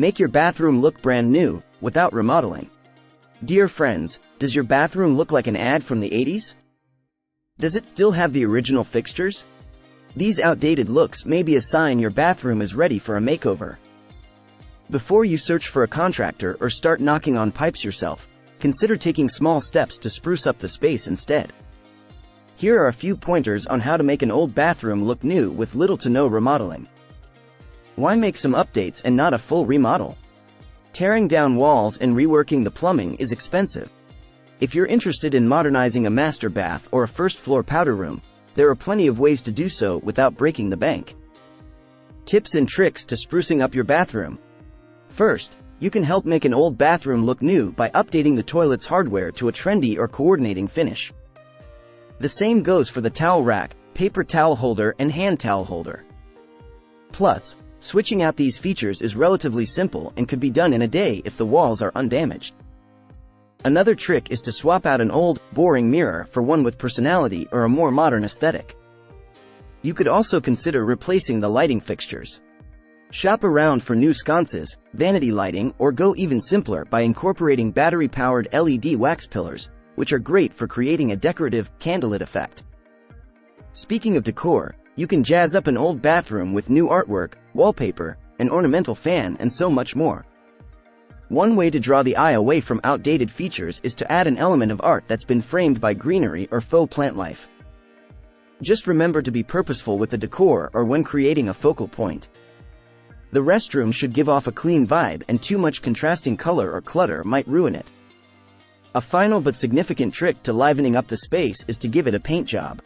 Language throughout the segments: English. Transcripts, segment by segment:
Make your bathroom look brand new, without remodeling. Dear friends, does your bathroom look like an ad from the 80s? Does it still have the original fixtures? These outdated looks may be a sign your bathroom is ready for a makeover. Before you search for a contractor or start knocking on pipes yourself, consider taking small steps to spruce up the space instead. Here are a few pointers on how to make an old bathroom look new with little to no remodeling. Why make some updates and not a full remodel? Tearing down walls and reworking the plumbing is expensive. If you're interested in modernizing a master bath or a first-floor powder room, there are plenty of ways to do so without breaking the bank. Tips and tricks to sprucing up your bathroom. First, you can help make an old bathroom look new by updating the toilet's hardware to a trendy or coordinating finish. The same goes for the towel rack, paper towel holder, and hand towel holder. Plus, switching out these features is relatively simple and could be done in a day if the walls are undamaged. Another trick is to swap out an old, boring mirror for one with personality or a more modern aesthetic. You could also consider replacing the lighting fixtures. Shop around for new sconces, vanity lighting, or go even simpler by incorporating battery-powered LED wax pillars, which are great for creating a decorative, candlelit effect. Speaking of decor, you can jazz up an old bathroom with new artwork, wallpaper, an ornamental fan, and so much more. One way to draw the eye away from outdated features is to add an element of art that's been framed by greenery or faux plant life. Just remember to be purposeful with the decor or when creating a focal point. The restroom should give off a clean vibe, and too much contrasting color or clutter might ruin it. A final but significant trick to livening up the space is to give it a paint job.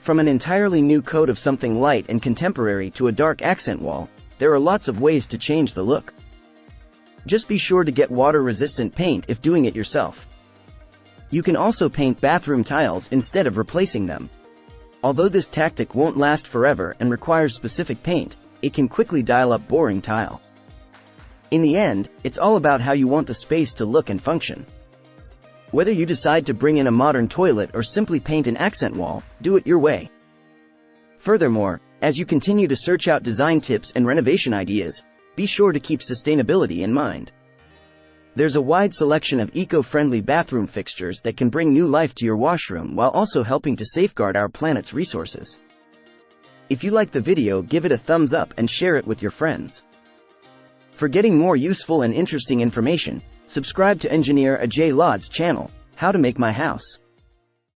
From an entirely new coat of something light and contemporary to a dark accent wall, there are lots of ways to change the look. Just be sure to get water-resistant paint if doing it yourself. You can also paint bathroom tiles instead of replacing them. Although this tactic won't last forever and requires specific paint, it can quickly dial up boring tile. In the end, it's all about how you want the space to look and function. Whether you decide to bring in a modern toilet or simply paint an accent wall, do it your way. Furthermore, as you continue to search out design tips and renovation ideas, be sure to keep sustainability in mind. There's a wide selection of eco-friendly bathroom fixtures that can bring new life to your washroom while also helping to safeguard our planet's resources. If you liked the video, give it a thumbs up and share it with your friends. For getting more useful and interesting information, subscribe to Engineer Ajay Lod's channel, How to Make My House.